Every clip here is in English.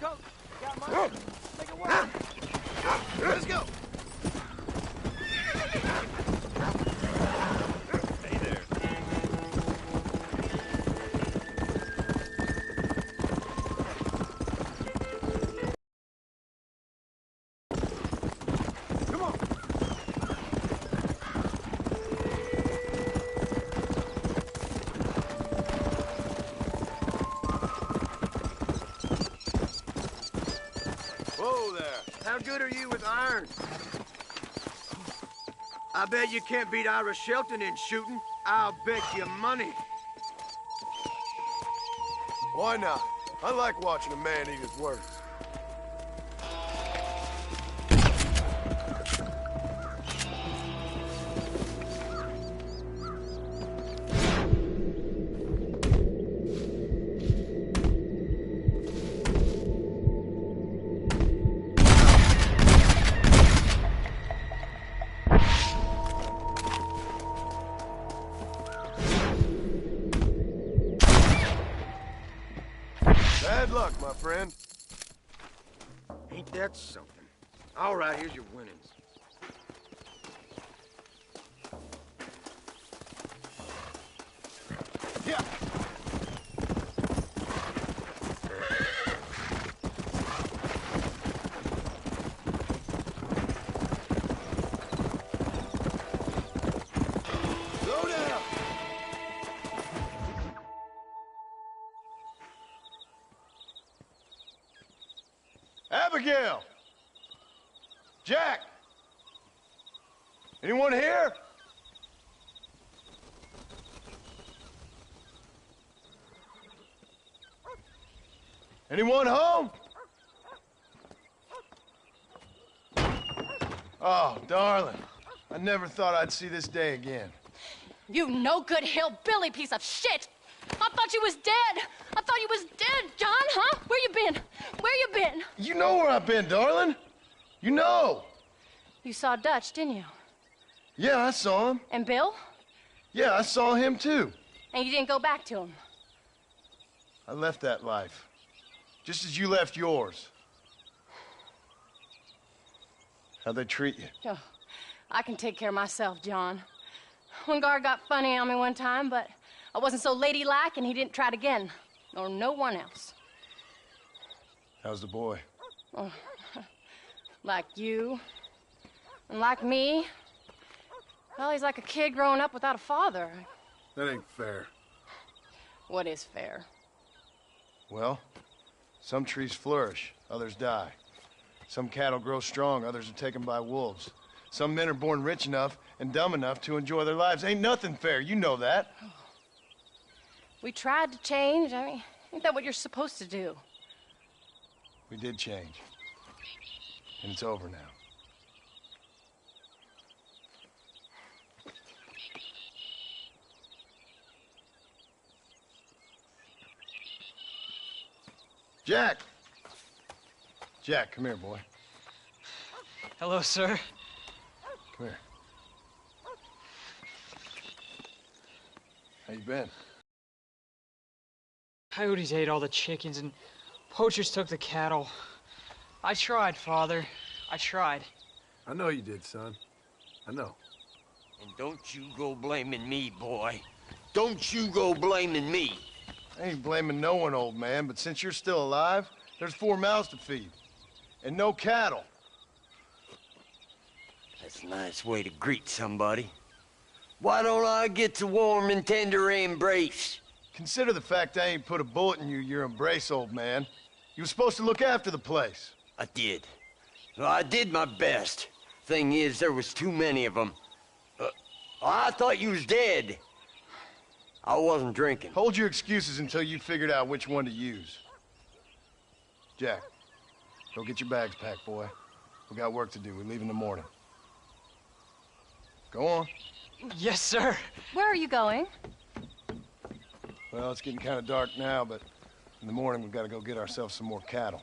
coat. Got money. Make it work. Let's go. Hey there. Come on. Whoa there. How good are you with iron? I bet you can't beat Ira Shelton in shooting. I'll bet you money. Why not? I like watching a man eat his words. Bad luck, my friend. Ain't that something? All right, here's your winnings. Yeah. Slow down. Abigail! Jack! Anyone here? Anyone home? Oh, darling. I never thought I'd see this day again. You no-good hillbilly piece of shit! I thought you was dead! I thought you was dead, John, huh? Where you been? Where you been? You know where I've been, darling. You know. You saw Dutch, didn't you? Yeah, I saw him. And Bill? Yeah, I saw him too. And you didn't go back to him? I left that life. Just as you left yours. How'd they treat you? Oh, I can take care of myself, John. One guard got funny on me one time, but I wasn't so ladylike and he didn't try it again. Nor no one else. How's the boy? Oh, like you. And like me. Well, he's like a kid growing up without a father. That ain't fair. What is fair? Well, some trees flourish, others die. Some cattle grow strong, others are taken by wolves. Some men are born rich enough and dumb enough to enjoy their lives. Ain't nothing fair, you know that. We tried to change. I mean, ain't that what you're supposed to do? We did change. And it's over now. Jack! Jack, come here, boy. Hello, sir. Come here. How you been? Coyotes ate all the chickens and poachers took the cattle. I tried, Father. I tried. I know you did, son. I know. And don't you go blaming me, boy. Don't you go blaming me. I ain't blaming no one, old man, but since you're still alive, there's 4 mouths to feed. And no cattle. That's a nice way to greet somebody. Why don't I get the warm and tender embrace? Consider the fact I ain't put a bullet in your embrace, old man. You were supposed to look after the place. I did. Well, I did my best. Thing is, there was too many of them. I thought you was dead. I wasn't drinking. Hold your excuses until you figured out which one to use. Jack, go get your bags packed, boy. We got work to do. We leave in the morning. Go on. Yes, sir. Where are you going? Well, it's getting kind of dark now, but in the morning we've got to go get ourselves some more cattle.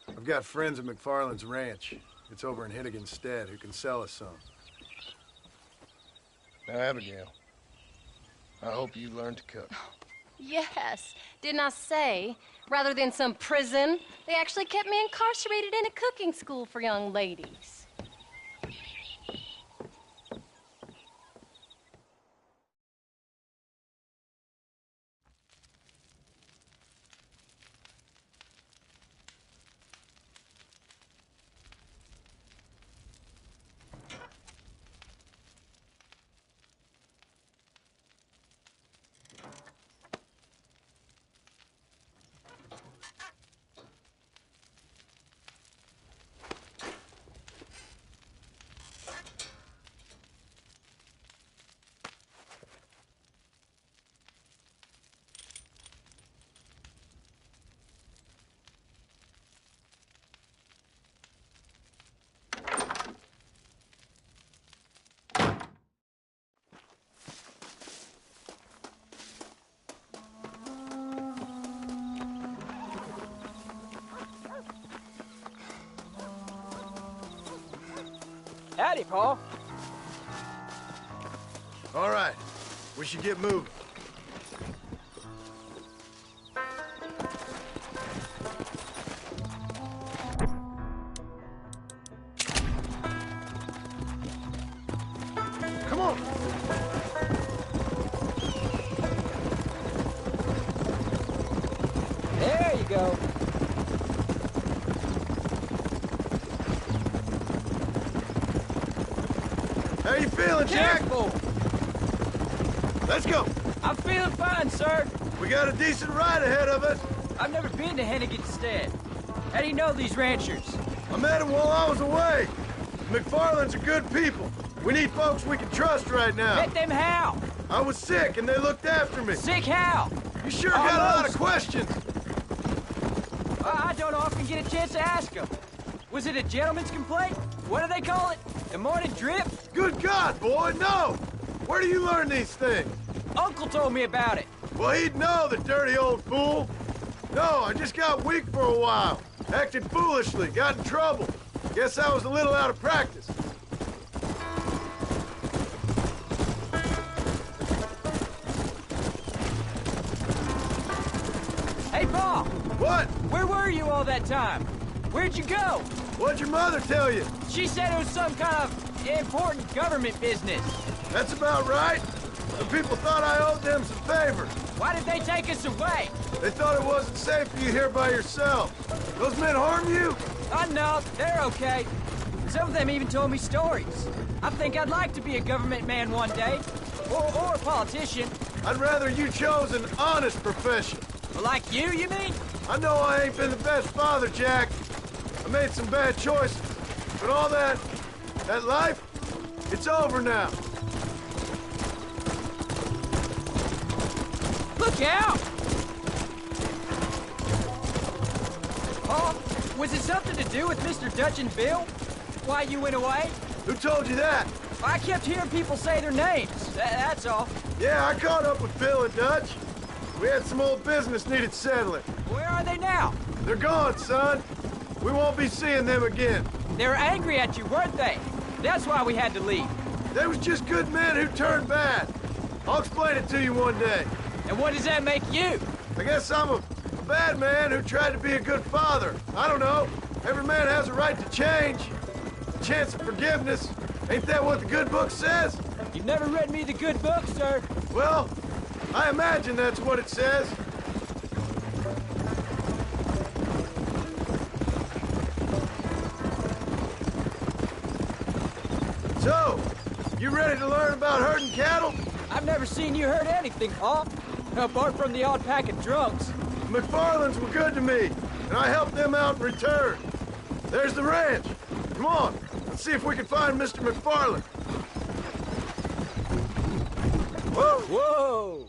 I've got friends at McFarland's ranch. It's over in Hennigan's Stead who can sell us some. Now, Abigail, I hope you learn to cook. Yes. Didn't I say, rather than some prison, they actually kept me incarcerated in a cooking school for young ladies. Howdy, Paul. All right, we should get moving. Come on. There you go. How you feeling, Jack? Careful! Let's go. I'm feeling fine, sir. We got a decent ride ahead of us. I've never been to Hennigan's Stead. How do you know these ranchers? I met him while I was away. McFarland's are good people. We need folks we can trust right now. Met them how? I was sick and they looked after me. Sick how? You sure got a lot of Almost. questions. I don't often get a chance to ask them. Was it a gentleman's complaint? What do they call it? A morning drip? Good God, boy, no! Where do you learn these things? Uncle told me about it. Well, he'd know, the dirty old fool. No, I just got weak for a while. Acted foolishly, got in trouble. Guess I was a little out of practice. Hey, Paul, What? where were you all that time? Where'd you go? What'd your mother tell you? She said it was some kind of important government business. That's about right. The people thought I owed them some favors. Why did they take us away? They thought it wasn't safe for you here by yourself. Those men harm you? Oh, no, they're okay. Some of them even told me stories. I think I'd like to be a government man one day. Or a politician. I'd rather you chose an honest profession. Like you mean? I know I ain't been the best father, Jack. I made some bad choices. But all that life, it's over now. Look out! Paul, was it something to do with Mr. Dutch and Bill? Why you went away? Who told you that? I kept hearing people say their names. That's all. Yeah, I caught up with Bill and Dutch. We had some old business needed settling. Where are they now? They're gone, son. We won't be seeing them again. They were angry at you, weren't they? That's why we had to leave. They was just good men who turned bad. I'll explain it to you one day. And what does that make you? I guess I'm a bad man who tried to be a good father. I don't know. Every man has a right to change. A chance of forgiveness. Ain't that what the good book says? You've never read me the good book, sir. Well, I imagine that's what it says. So, you ready to learn about herding cattle? I've never seen you hurt anything, Paul. Apart from the odd pack of drunks. The McFarlands were good to me, and I helped them out in return. There's the ranch. Come on, let's see if we can find Mr. McFarland. Whoa! Whoa!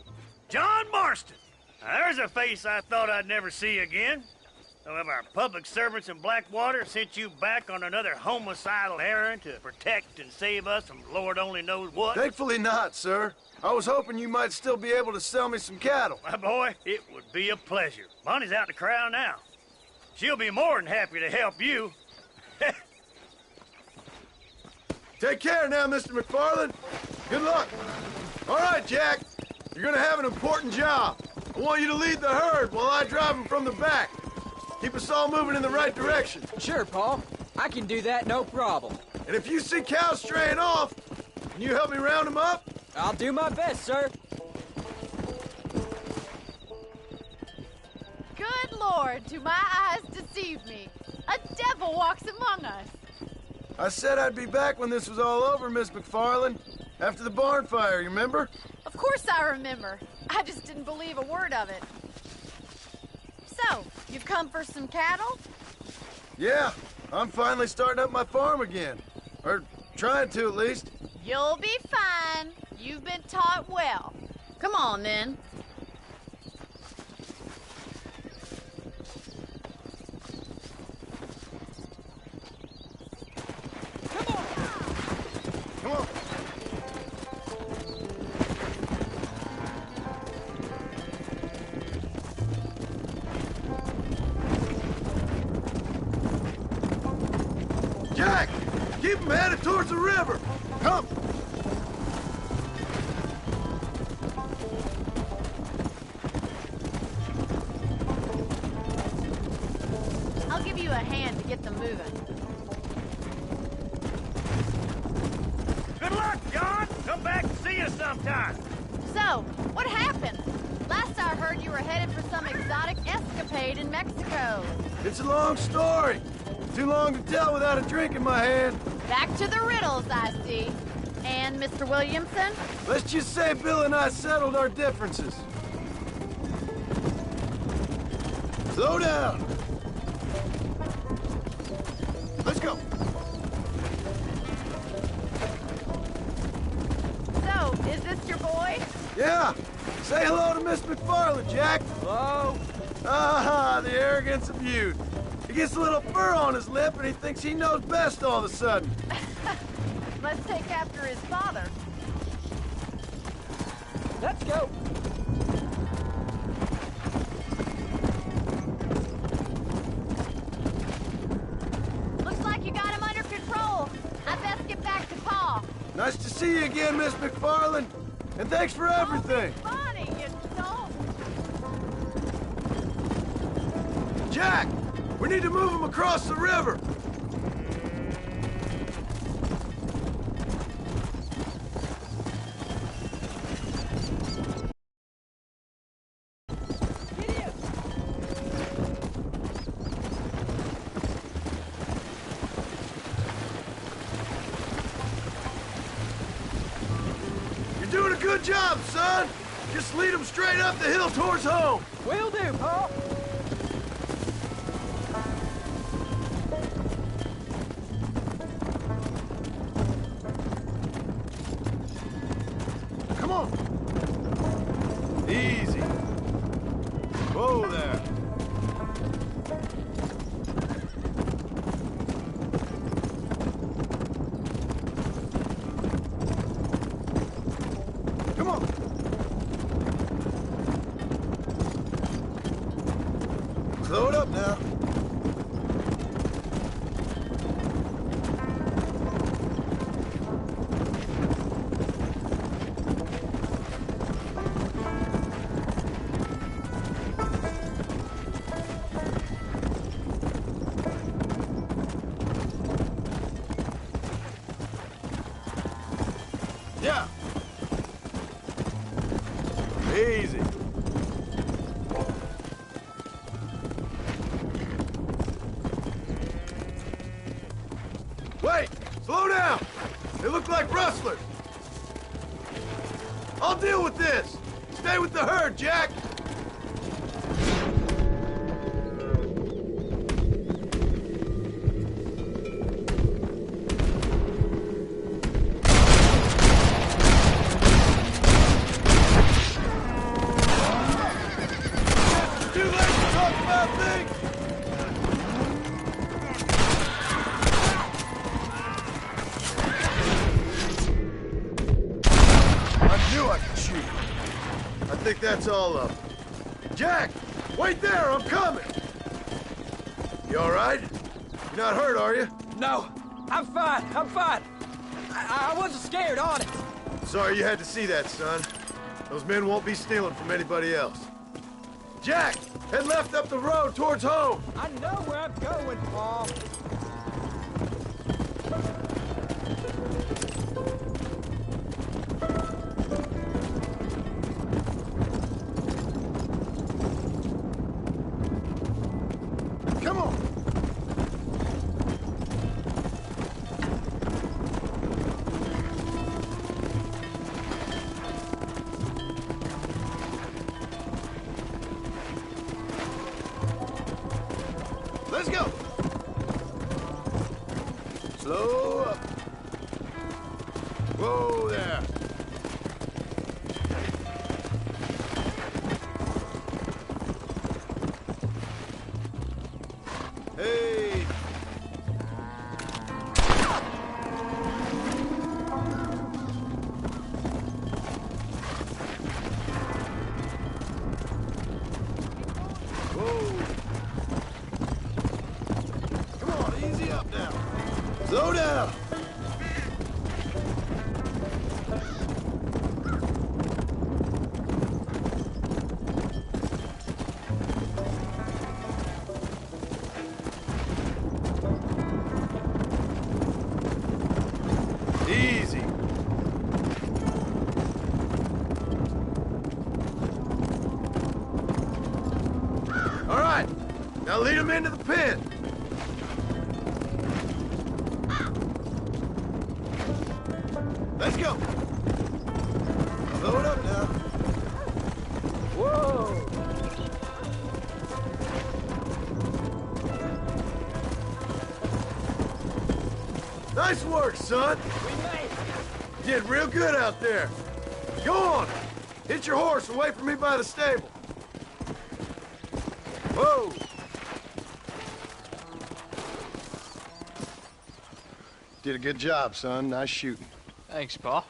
John Marston. Now, there's a face I thought I'd never see again. Some of our public servants in Blackwater sent you back on another homicidal errand to protect and save us from Lord only knows what. Thankfully not, sir. I was hoping you might still be able to sell me some cattle. My boy, it would be a pleasure. Bonnie's out in the crowd now. She'll be more than happy to help you. Take care now, Mr. McFarland. Good luck. All right, Jack. You're gonna have an important job. I want you to lead the herd while I drive them from the back. Keep us all moving in the right direction. Sure, Paul. I can do that, no problem. And if you see cows straying off, can you help me round them up? I'll do my best, sir. Good Lord, do my eyes deceive me? A devil walks among us. I said I'd be back when this was all over, Miss McFarland. After the barn fire, you remember? Of course I remember. I just didn't believe a word of it. So, you've come for some cattle? Yeah, I'm finally starting up my farm again. Or trying to, at least. You'll be fine. You've been taught well. Come on, then. Come on. Jack! Keep them headed towards the river! Come! I'll give you a hand to get them moving. Good luck, John. Come back and see us sometime. So, what happened? Last I heard you were headed for some exotic escapade in Mexico. It's a long story. Too long to tell without a drink in my hand. Back to the riddles, I see. And Mr. Williamson? Let's just say Bill and I settled our differences. Slow down. Let's go. So, is this your boy? Yeah. Say hello to Miss McFarland, Jack. Hello? Ah, the arrogance of youth. He gets a little fur on his lip and he thinks he knows best all of a sudden. Must take after his father. Let's go. Looks like you got him under control. I best get back to Pa. Nice to see you again, Miss McFarland. And thanks for everything. Funny, you don't. Jack, we need to move him across the river. You're doing a good job, son. Just lead him straight up the hill towards home. Will do, Paul. Come on. Easy. Whoa there. Come on. Slow it up now. Yeah. Easy. Wait! Slow down! They look like rustlers. I'll deal with this. Stay with the herd, Jack. Too late to talk about things. I knew I could shoot. I think that's all of them. Jack, wait there, I'm coming. You all right? You're not hurt, are you? No, I'm fine. I'm fine. I wasn't scared, honest. Sorry you had to see that, son. Those men won't be stealing from anybody else. Jack, head left up the road towards home. I know where I'm going, Paul. Come on. Let's go. Slow up. Whoa there. Hey. Whoa. Come on, easy up now. Slow down. Easy. All right, now lead him into the pen. Let's go. Slow it up now. Whoa. Nice work, son. We made it. You did real good out there. Go on. Hit your horse and wait for me by the stable. Whoa. Did a good job, son. Nice shooting. Thanks, Pa.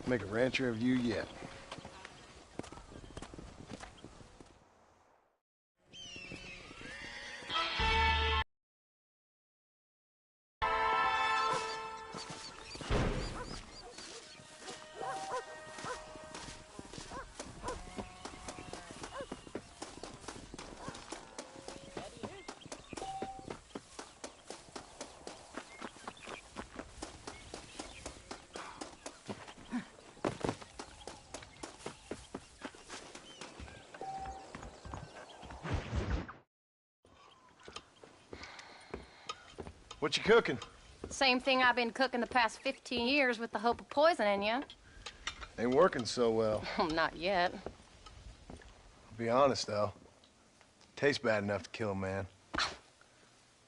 Make a rancher of you yet. What you cooking? Same thing I've been cooking the past 15 years with the hope of poisoning you. Ain't working so well. Not yet. I'll be honest, though. Tastes bad enough to kill a man.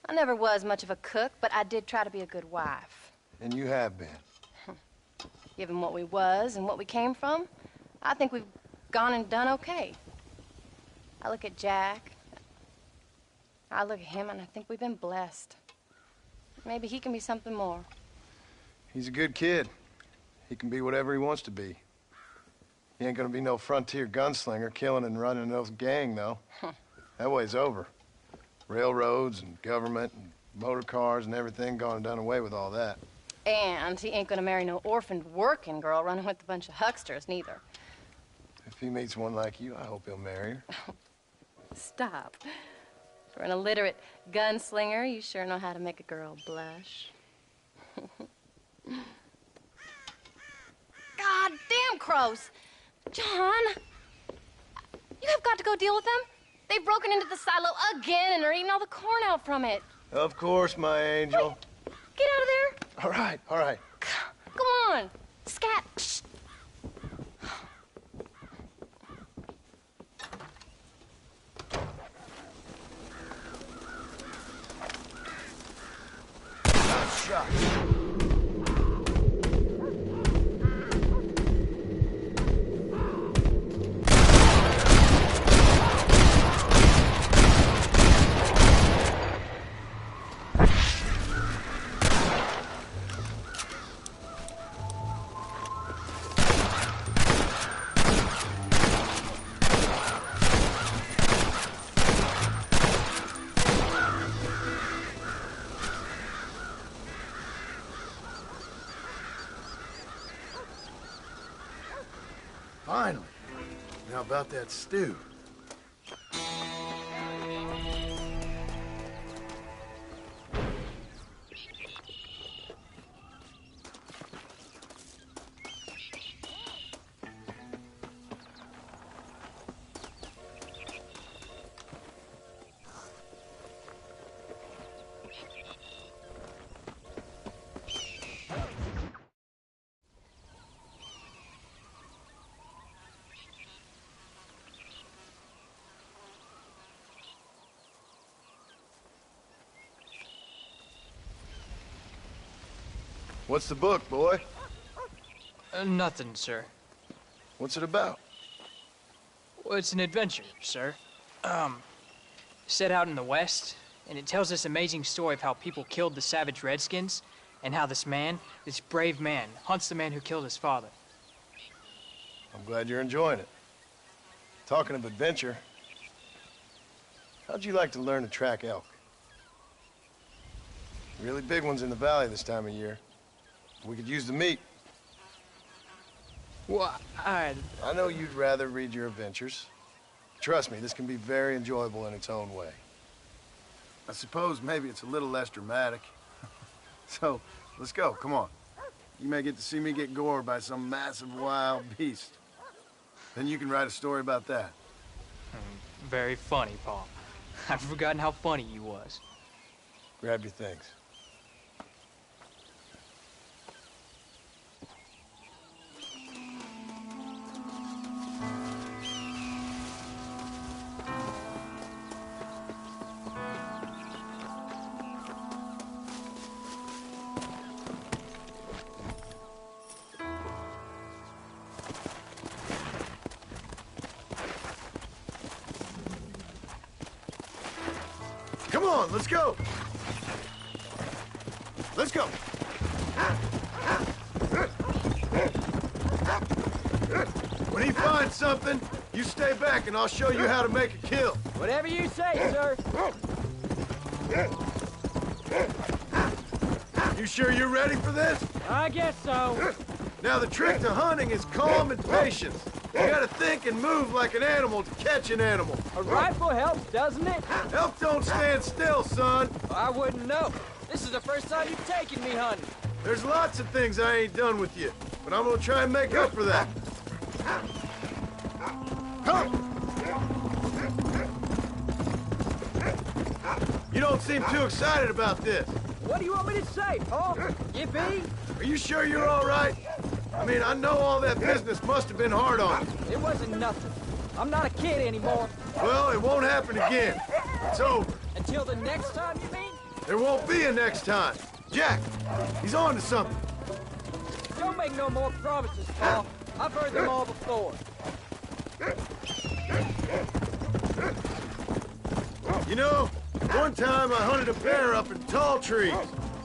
I never was much of a cook, but I did try to be a good wife. And you have been. Given what we was and what we came from, I think we've gone and done okay. I look at Jack. I look at him, and I think we've been blessed. Maybe he can be something more. He's a good kid. He can be whatever he wants to be. He ain't gonna be no frontier gunslinger killing and running no gang, though. That way's over. Railroads and government and motor cars and everything gone and done away with all that. And he ain't gonna marry no orphaned working girl running with a bunch of hucksters, neither. If he meets one like you, I hope he'll marry her. Stop. For an illiterate gunslinger, you sure know how to make a girl blush. God damn crows! John! You have got to go deal with them. They've broken into the silo again and are eating all the corn out from it. Of course, my angel. Wait, get out of there. All right, all right. Come on. Scat. Shh. Shot. Finally. Now about that stew. What's the book, boy? Nothing, sir. What's it about? Well, it's an adventure, sir. Set out in the West, and it tells this amazing story of how people killed the savage Redskins, and how this man, this brave man, hunts the man who killed his father. I'm glad you're enjoying it. Talking of adventure, how'd you like to learn to track elk? Really big ones in the valley this time of year. We could use the meat. Well, I know you'd rather read your adventures. Trust me, this can be very enjoyable in its own way. I suppose maybe it's a little less dramatic. So, let's go, come on. You may get to see me get gored by some massive wild beast. Then you can write a story about that. Very funny, Paul. I've forgotten how funny you was. Grab your things. Come on, let's go! Let's go! When he finds something, you stay back and I'll show you how to make a kill. Whatever you say, sir. You sure you're ready for this? I guess so. Now, the trick to hunting is calm and patience. You gotta think and move like an animal to catch an animal. A rifle helps, doesn't it? Elk don't stand still, son. I wouldn't know. This is the first time you've taken me hunting. There's lots of things I ain't done with you, but I'm gonna try and make up for that. Come! You don't seem too excited about this. What do you want me to say, Paul? Yippee? Are you sure you're all right? I mean, I know all that business must have been hard on you. It wasn't nothing. I'm not a kid anymore. Well, it won't happen again. It's over. Until the next time, you mean? There won't be a next time. Jack, he's on to something. Don't make no more promises, Paul. I've heard them all before. You know, one time I hunted a bear up in tall trees.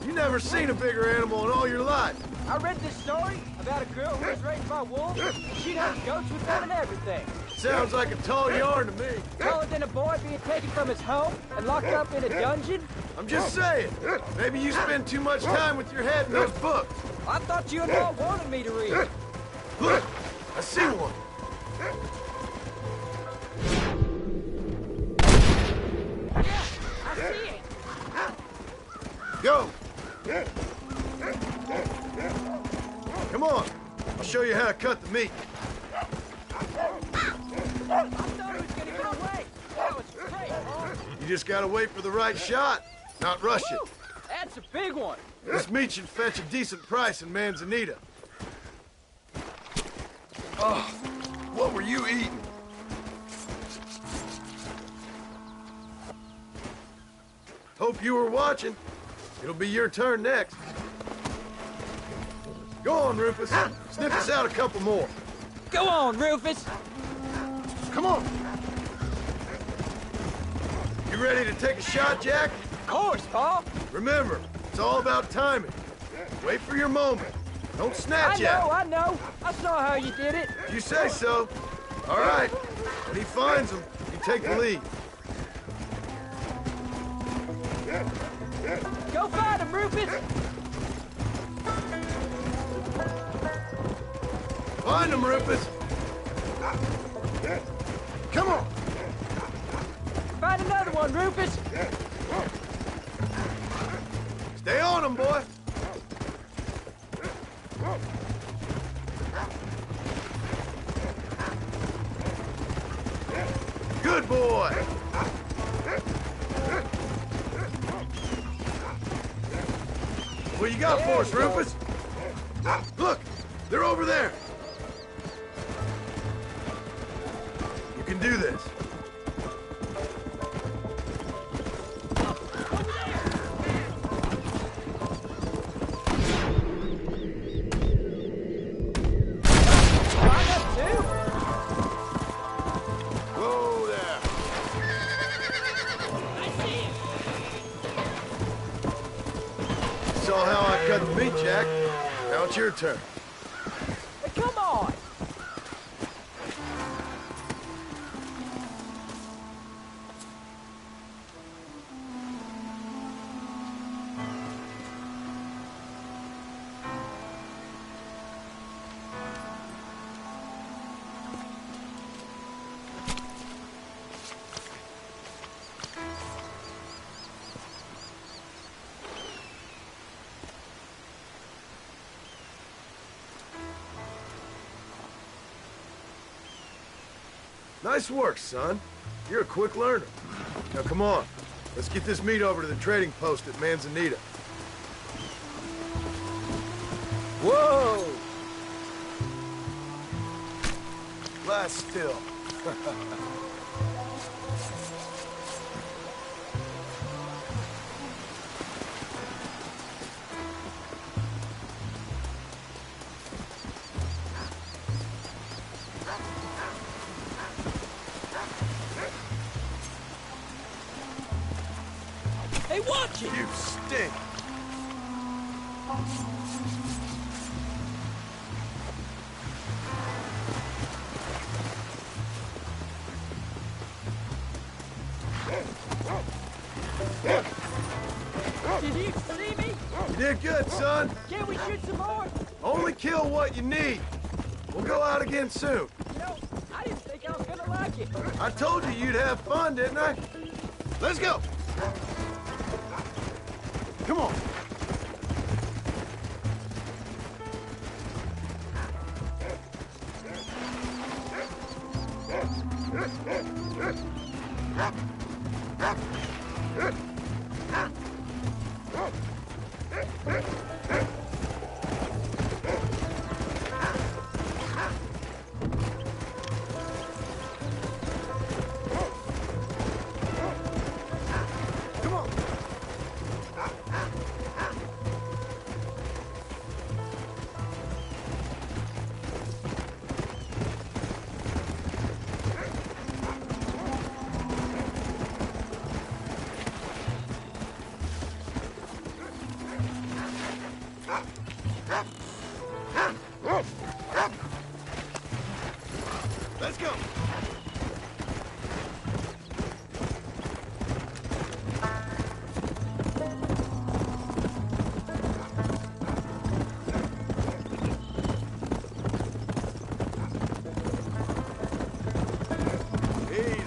You never seen a bigger animal in all your life. I read this story about a girl who was raised by wolves. She'd hunt goats with them and everything. Sounds like a tall yarn to me. Taller than a boy being taken from his home and locked up in a dungeon? I'm just saying. Maybe you spend too much time with your head in those books. I thought you and all wanted me to read. Look, I see one. Yeah, I see it. Go. Come on. I'll show you how to cut the meat. I thought he was gonna get away. That was great, Paul. You just gotta wait for the right shot, not rush it. That's a big one. This meat should fetch a decent price in Manzanita. Oh, what were you eating? Hope you were watching. It'll be your turn next. Go on, Rufus. Sniff us out a couple more. Go on, Rufus. Come on. You ready to take a shot, Jack? Of course, Paul. Remember, it's all about timing. Wait for your moment. Don't snatch at it. I know. I saw how you did it. You say so. All right. When he finds them, you take the lead. Go find him, Rufus. Find him, Rufus. Come on. Find another one, Rufus. Stay on him, boy. Good boy. What you got for us, Rufus? Look, they're over there. You can do this. saw how I cut the meat, Jack. Now it's your turn. Hey, come on! Nice work, son. You're a quick learner. Now come on. Let's get this meat over to the trading post at Manzanita. Whoa! Lie still. Hey, watch it! You stink. Did you see me? You did good, son. Can we shoot some more? Only kill what you need. We'll go out again soon. You know, I didn't think I was gonna like it. I told you you'd have fun, didn't I? Let's go. Come on. Let's go. Easy.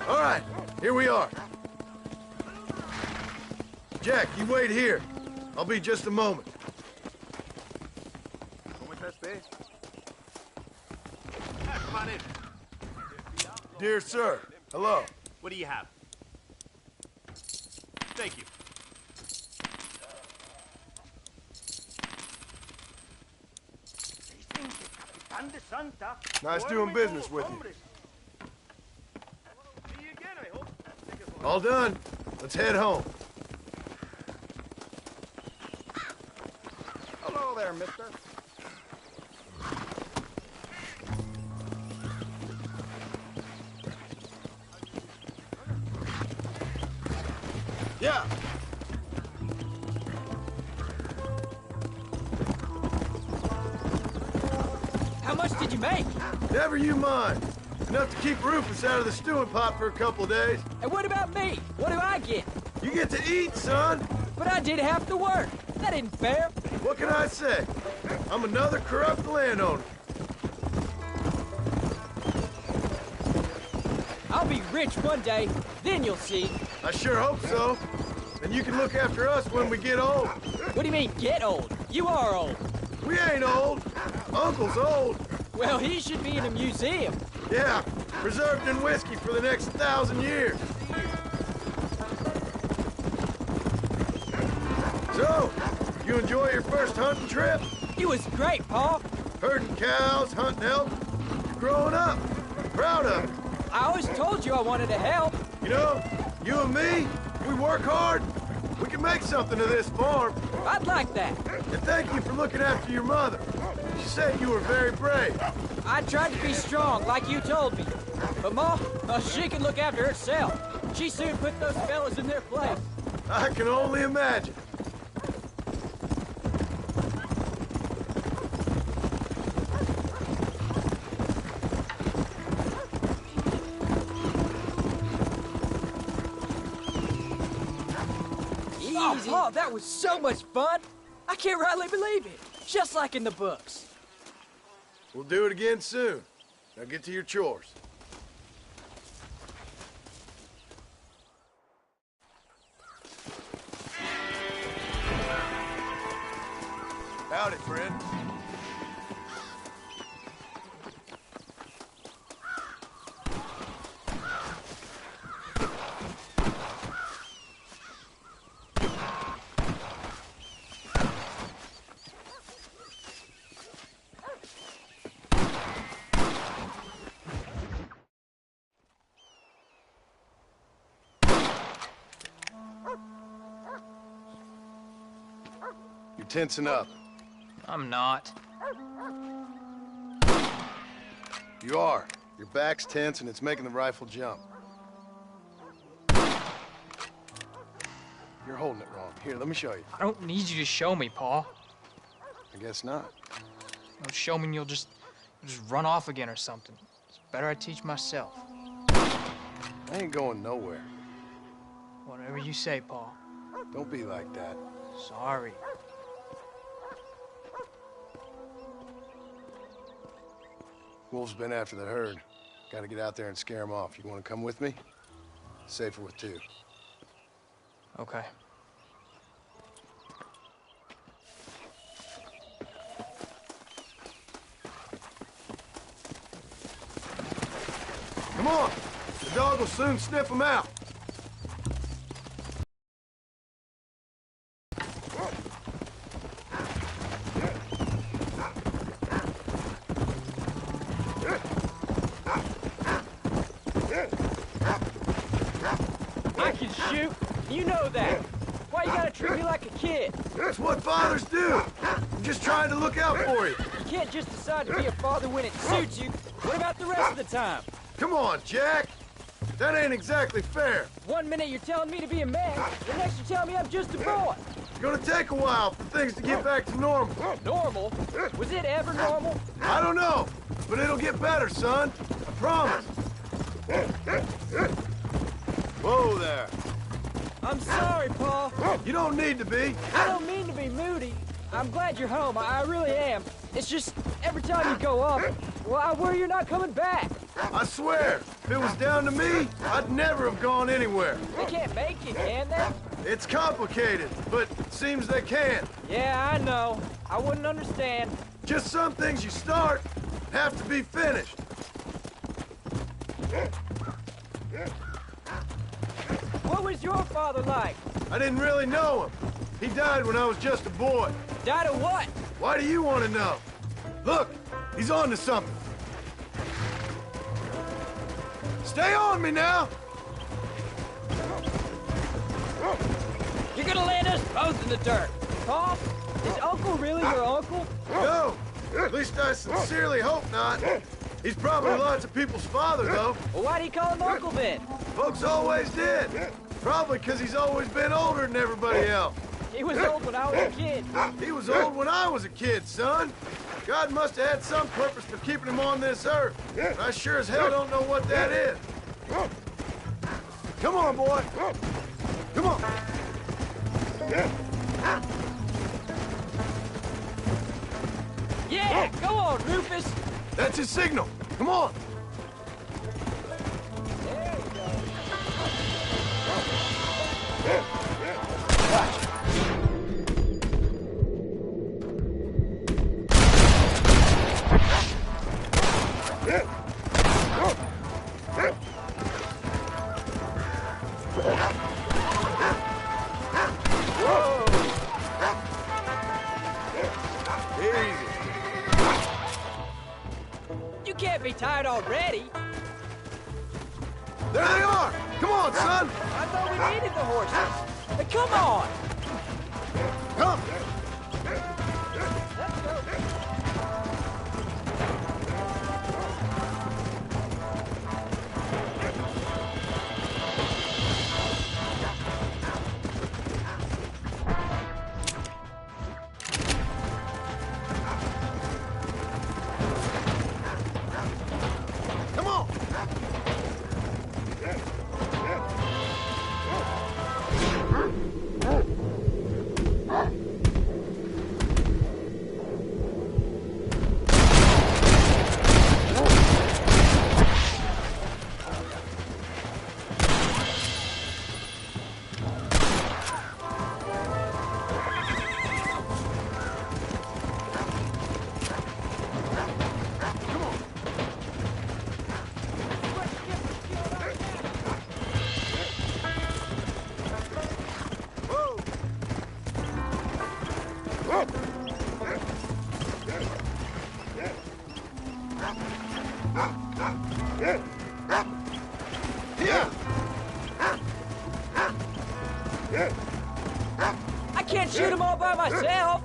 All right, here we are. Jack, you wait here. I'll be just a moment. Come on in. Dear sir, hello. What do you have? Thank you. Nice doing business with you. All done. Let's head home. Hello there, mister. Yeah. How much did you make? Never you mind. Enough to keep Rufus out of the stewing pot for a couple of days. And what about me? What do I get? You get to eat, son. But I did half the work. That isn't fair. What can I say? I'm another corrupt landowner. I'll be rich one day, then you'll see. I sure hope so. Then you can look after us when we get old. What do you mean, get old? You are old. We ain't old. Uncle's old. Well, he should be in a museum. Yeah, preserved in whiskey for the next 1,000 years. So, you enjoy your first hunting trip? It was great, Pa. Herding cows, hunting elk. You're growing up. Proud of it. I always told you I wanted to help. You know, you and me, we work hard. We can make something of this farm. I'd like that. And thank you for looking after your mother. She said you were very brave. I tried to be strong, like you told me. But Ma, she can look after herself. She soon put those fellas in their place. I can only imagine. Oh, Paul, that was so much fun. I can't rightly believe it. Just like in the books. We'll do it again soon. Now get to your chores. Howdy, friend. You're tensing up. I'm not. You are. Your back's tense and it's making the rifle jump. You're holding it wrong. Here, let me show you. I don't need you to show me, Paul. I guess not. Don't show me and you'll just run off again or something. It's better I teach myself. I ain't going nowhere. Whatever you say, Paul. Don't be like that. Sorry. Wolf's been after the herd. Gotta get out there and scare them off. You wanna come with me? Safer with two. Okay. Come on! The dog will soon sniff them out. I can shoot. You know that. Why you gotta treat me like a kid? That's what fathers do. I'm just trying to look out for you. You can't just decide to be a father when it suits you. What about the rest of the time? Come on, Jack. That ain't exactly fair. 1 minute you're telling me to be a man, the next you're telling me I'm just a boy. It's gonna take a while for things to get back to normal. Normal? Was it ever normal? I don't know, but it'll get better, son. I promise. Whoa there. I'm sorry, Paul. You don't need to be. I don't mean to be moody. I'm glad you're home. I really am. It's just, every time you go up, well, I worry you're not coming back. I swear, if it was down to me, I'd never have gone anywhere. They can't make you, can they? It's complicated, but it seems they can. Yeah, I know. I wouldn't understand. Just some things you start have to be finished. What was your father like? I didn't really know him. He died when I was just a boy. Died of what? Why do you want to know? Look, he's on to something. Stay on me now! You're gonna land us both in the dirt. Paul, is Uncle really your uncle? No, at least I sincerely hope not. He's probably lots of people's father, though. Well, why do you call him uncle then? Folks always did. Probably because he's always been older than everybody else. He was old when I was a kid. He was old when I was a kid, son. God must have had some purpose for keeping him on this earth. And I sure as hell don't know what that is. Come on, boy. Come on. Yeah, go on, Rufus. That's his signal. Come on. There you go. You can't be tired already. There they are. Come on, son. I thought we needed the horses. Hey, come on. Come. Let's go. Come on. I can't shoot them all by myself.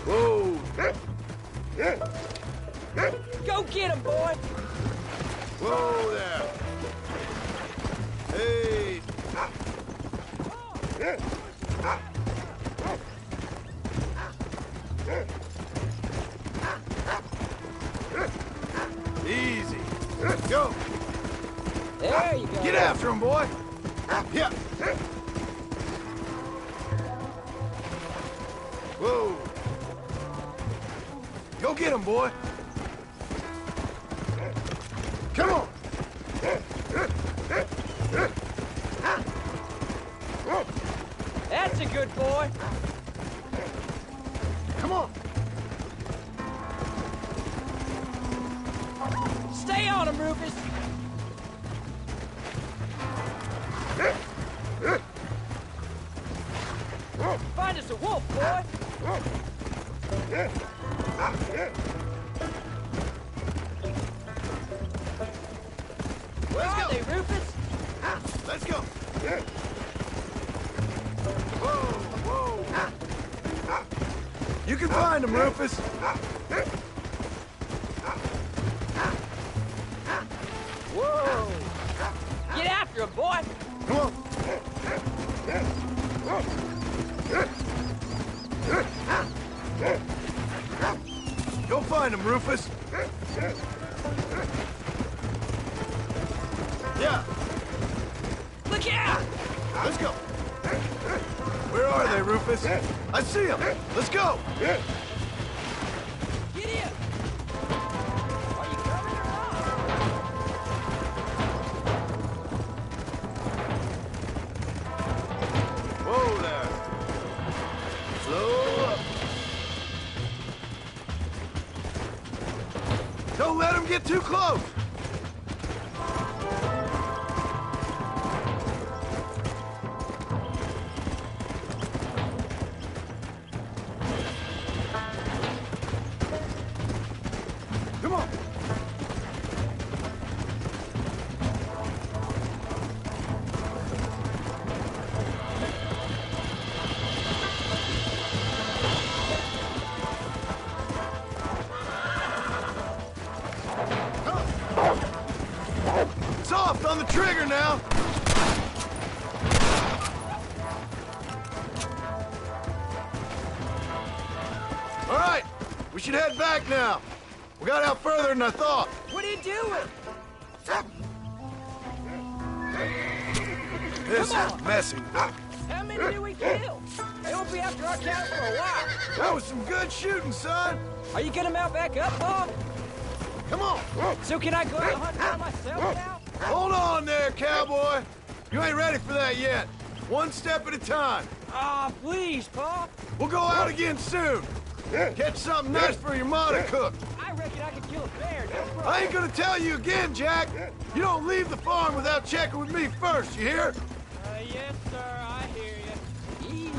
Whoa! Go get him, boy. Whoa there! Hey! Easy. Go! There you go. Get after him, boy! Yeah! Whoa! Go get him, boy! Come on! That's a good boy. Come on! Stay on him, Rufus. Find us a wolf, boy. Where are they, Rufus? Let's go! Whoa, whoa! You can find him, Rufus! Whoa! Get after him, boy. Come on! Go find him, Rufus! Yeah! Look out! Let's go! Where are they, Rufus? I see them! Let's go! Get in! Are you coming or not? Whoa there! Slow up! Don't let them get too close! Come on! Soft on the trigger now! All right, we should head back now. We got out further than I thought. What are you doing? This Come is on. messy. How many did we kill? They won't be after our cattle for a while. That was some good shooting, son. Are you gonna mount back up, Bob? Come on. So can I go out hunt by myself now? Hold on there, cowboy. You ain't ready for that yet. One step at a time. Ah, please, Pa. We'll go out again soon. Catch something nice for your ma to cook. I reckon I could kill a bear, no problem. I ain't gonna tell you again, Jack. You don't leave the farm without checking with me first, you hear? Yes, sir, I hear you. Easy.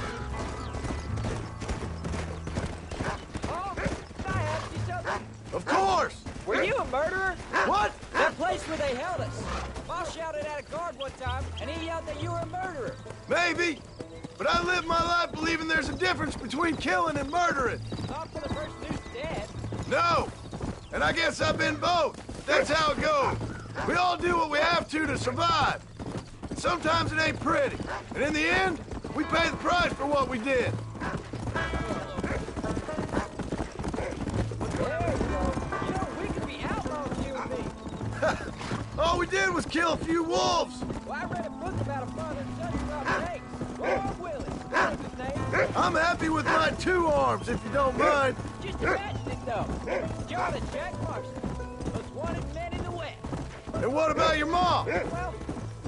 Oh, can I ask you something? Of course. Were you a murderer? What? That place where they held us. Boss shouted at a guard one time, and he yelled that you were a murderer. Maybe. But I live my life believing there's a difference between killing and murdering. Not for the person who's dead. No. And I guess I've been both. That's how it goes. We all do what we have to survive. And sometimes it ain't pretty. And in the end, we pay the price for what we did. There you go. You know, we could be outlaws, you and me. All we did was kill a few wolves. Well, I read a book about a father and son who robbed banks. Lord Willis. That was his name. I'm happy with my 2 arms, if you don't mind. Just imagine it, though. John and Jack Marston, most wanted men in the West. And what about your mom? Well,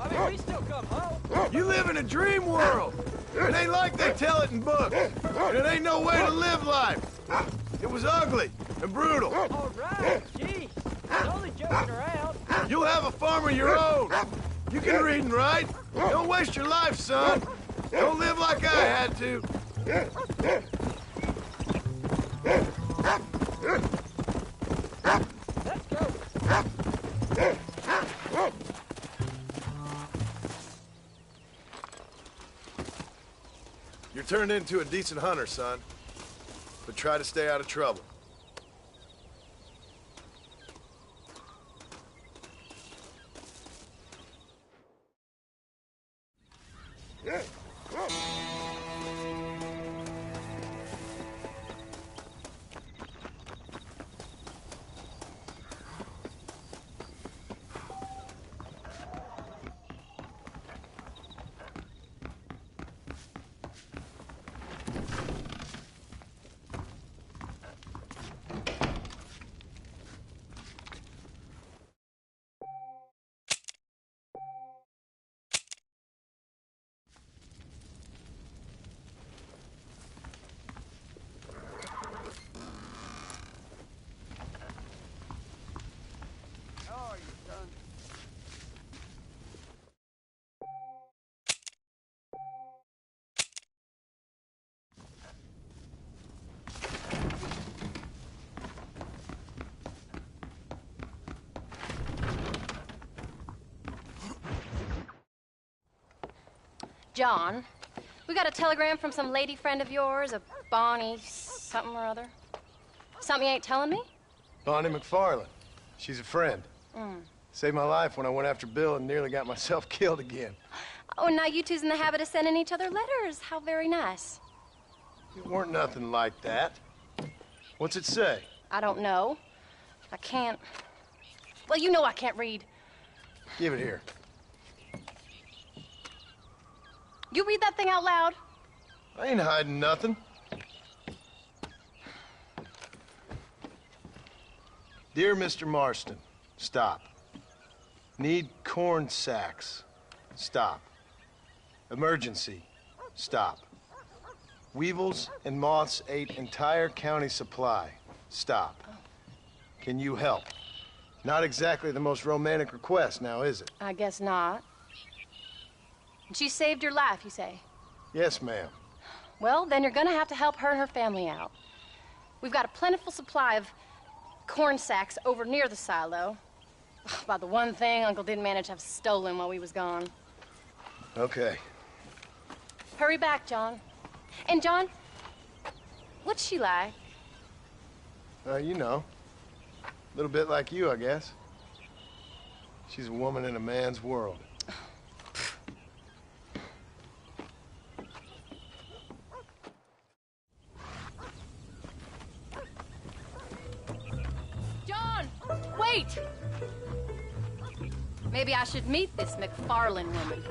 I mean, we still come home. You live in a dream world. It ain't like they tell it in books. And it ain't no way to live life. It was ugly and brutal. All right, gee. It's only joking around. You'll have a farm of your own. You can read and write. Don't waste your life, son. Don't live like I had to. You're turned into a decent hunter, son. But try to stay out of trouble. John, we got a telegram from some lady friend of yours, a Bonnie something or other. Something you ain't telling me? Bonnie McFarland. She's a friend. Mm. Saved my life when I went after Bill and nearly got myself killed again. Oh, and now you two's in the habit of sending each other letters. How very nice. It weren't nothing like that. What's it say? I don't know. I can't... Well, you know I can't read. Give it here. You read that thing out loud? I ain't hiding nothing. Dear Mr. Marston, stop. Need corn sacks. Stop. Emergency. Stop. Weevils and moths ate entire county supply. Stop. Can you help? Not exactly the most romantic request now, is it? I guess not. She saved your life, you say? Yes, ma'am. Well, then you're gonna have to help her and her family out. We've got a plentiful supply of corn sacks over near the silo. About the one thing Uncle didn't manage to have stolen while we was gone. Okay. Hurry back, John. And John, what's she like? You know. A little bit like you, I guess. She's a woman in a man's world. Wait! Maybe I should meet this McFarland woman.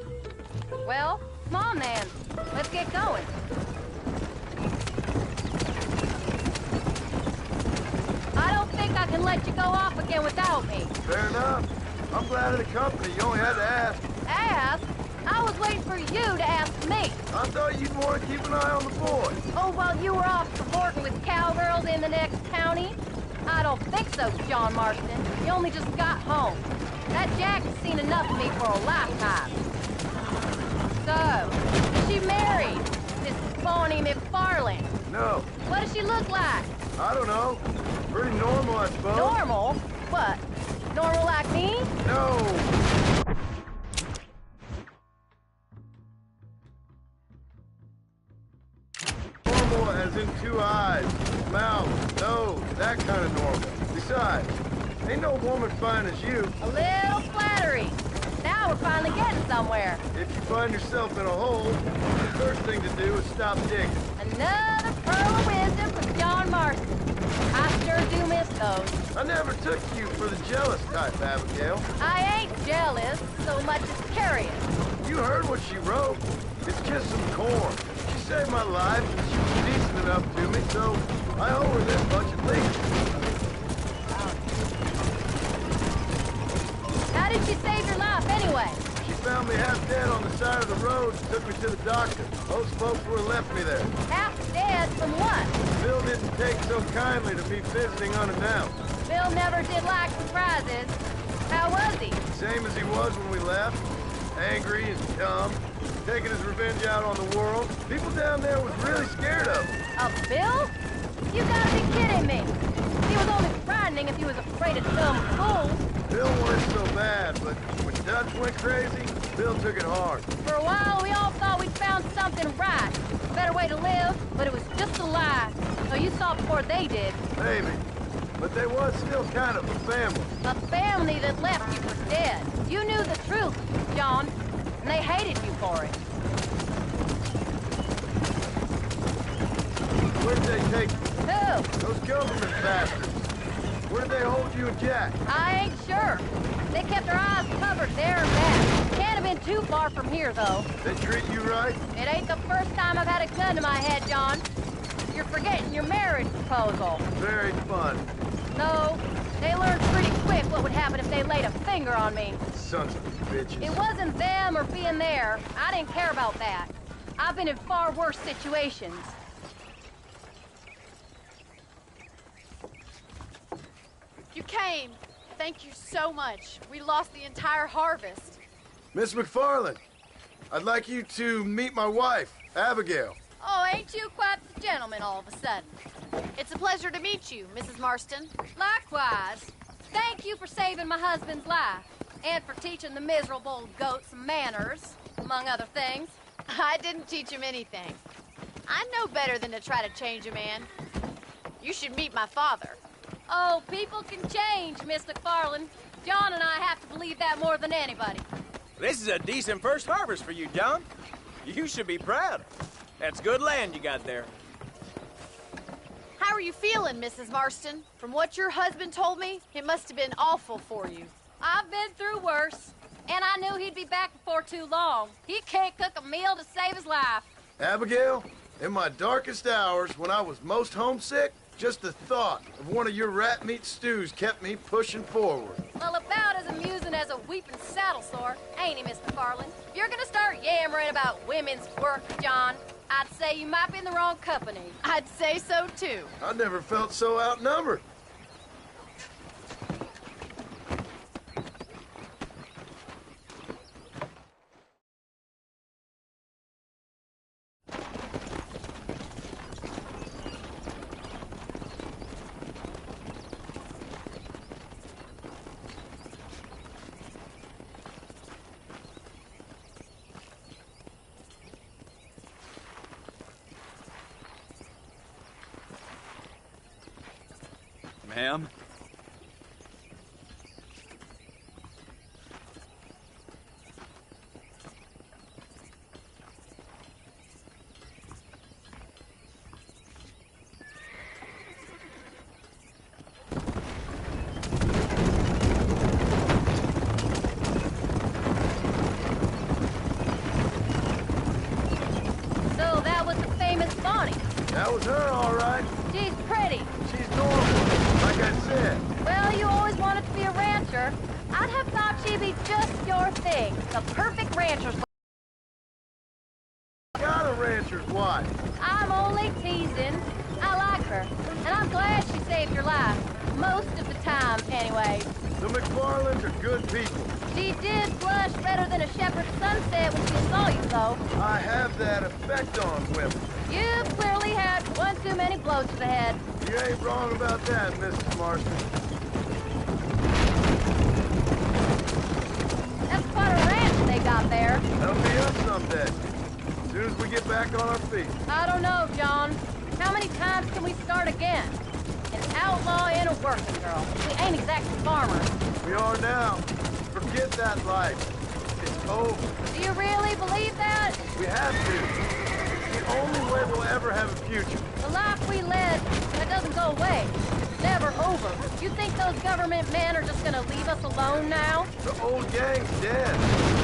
Well, come on, then. Let's get going. I don't think I can let you go off again without me. Fair enough. I'm glad of the company. You only had to ask. Ask? I was waiting for you to ask me. I thought you'd want to keep an eye on the boy. Oh, while you were off cavorting with cowgirls in the next county? I don't think so, John Marston. You only just got home. That Jack has seen enough of me for a lifetime. So, is she married? This Bonnie McFarland? No. What does she look like? I don't know. Pretty normal, I suppose. Normal? What? Normal like me? No. Normal as in 2 eyes, mouth, nose, that kind of normal. Besides, ain't no woman fine as you. A little flattery. Now we're finally getting somewhere. If you find yourself in a hole, the first thing to do is stop digging. Another pearl of wisdom from John Marston. I sure do miss those. I never took you for the jealous type, Abigail. I ain't jealous so much as curious. You heard what she wrote. It's just some corn. She saved my life, and she was decent enough to me, so I owe her this much at least. How did she save your life, anyway? She found me half dead on the side of the road and took me to the doctor. Those folks would have left me there. Half dead from what? Bill didn't take so kindly to me visiting unannounced. Bill never did like surprises. How was he? Same as he was when we left. Angry and dumb. Taking his revenge out on the world. People down there was really scared of him. Of Bill? You gotta be kidding me. He was only frightening if he was afraid of dumb fools. Bill weren't so bad, but when Dutch went crazy, Bill took it hard. For a while, we all thought we'd found something right. A better way to live, but it was just a lie. So you saw before they did. Maybe. But they was still kind of a family. A family that left you for dead. You knew the truth, John, and they hated you for it. Where'd they take you? Who? Those government bastards. Where did they hold you and Jack? I ain't sure. They kept their eyes covered there and back. Can't have been too far from here, though. They treat you right? It ain't the first time I've had a gun to my head, John. You're forgetting your marriage proposal. Very fun. No, they learned pretty quick what would happen if they laid a finger on me. Sons of bitches. It wasn't them or being there. I didn't care about that. I've been in far worse situations. You came. Thank you so much. We lost the entire harvest. Miss McFarland, I'd like you to meet my wife, Abigail. Oh, ain't you quite the gentleman all of a sudden? It's a pleasure to meet you, Mrs. Marston. Likewise. Thank you for saving my husband's life. And for teaching the miserable old goat some manners, among other things. I didn't teach him anything. I know better than to try to change a man. You should meet my father. Oh, people can change, Miss McFarland. John and I have to believe that more than anybody. This is a decent first harvest for you, John. You should be proud. That's good land you got there. How are you feeling, Mrs. Marston? From what your husband told me, it must have been awful for you. I've been through worse, and I knew he'd be back before too long. He can't cook a meal to save his life. Abigail, in my darkest hours, when I was most homesick, just the thought of one of your rat meat stews kept me pushing forward. Well, about as amusing as a weeping saddle sore, ain't he, Miss McFarland? If you're gonna start yammering about women's work, John, I'd say you might be in the wrong company. I'd say so, too. I never felt so outnumbered. Ma'am? So that was the famous Bonnie. That was her, all right. She's pretty. She's normal, like I said. Well, you always wanted to be a rancher. I'd have thought she'd be just your thing. The perfect rancher's wife. Got a rancher's wife. I'm only teasing. I like her, and I'm glad she saved your life. Most of the time, anyway. The McFarlands are good people. She did blush redder than a shepherd's sunset when she saw you, though. I have that effect on women. You clearly had one too many blows to the head. You ain't wrong about that, Mrs. Marston. That's quite a ranch they got there. That'll be us someday. As soon as we get back on our feet. I don't know, John. How many times can we start again? An outlaw and a working girl. We ain't exactly farmers. We are now. Forget that life. It's over. Do you really believe that? We have to. It's the only way we'll ever have a future. The life we led, that doesn't go away. It's never over. You think those government men are just gonna leave us alone now? The old gang's dead.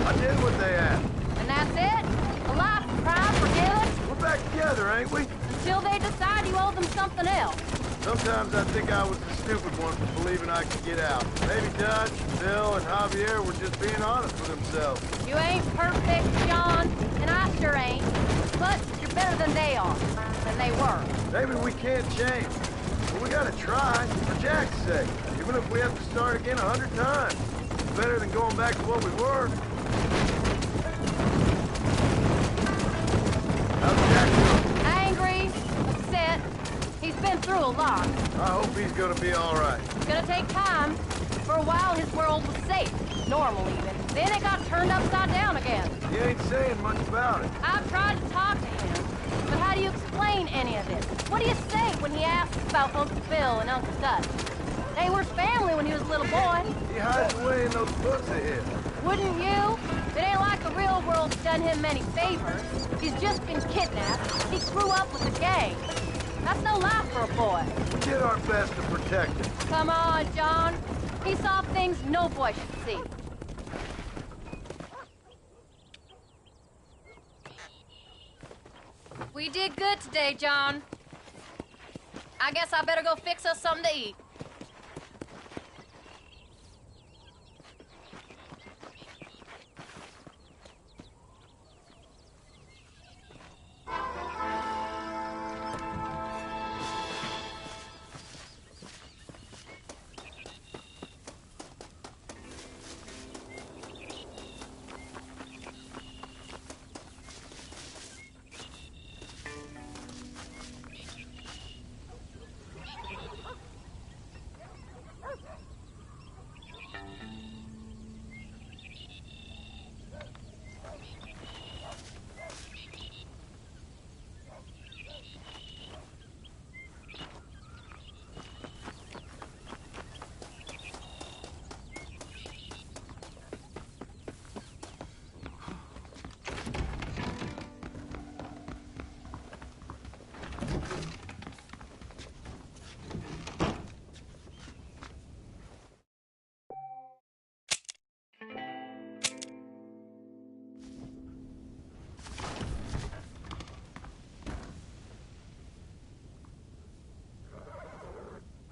I did what they asked. And that's it? A life of pride forgiven? We're back together, ain't we? Until they decide you owe them something else. Sometimes I think I was the stupid one for believing I could get out. Maybe Dutch, Bill, and Javier were just being honest with themselves. You ain't perfect, John, and I sure ain't. But you're better than they are, than they were. Maybe we can't change, but we gotta try, for Jack's sake. Even if we have to start again 100 times. It's better than going back to what we were. How's Jack doing? Angry, upset. He's been through a lot. I hope he's gonna be all right. It's gonna take time. For a while, his world was safe. Normal, even. Then it got turned upside down again. He ain't saying much about it. I've tried to talk to him. But how do you explain any of this? What do you say when he asks about Uncle Bill and Uncle Dutch? They were family when he was a little boy. He hides away in those books of his. Wouldn't you? It ain't like the real world's done him many favors. He's just been kidnapped. He grew up with the gang. That's no life for a boy. We did our best to protect him. Come on, John. He saw things no boy should see. We did good today, John. I guess I better go fix us something to eat.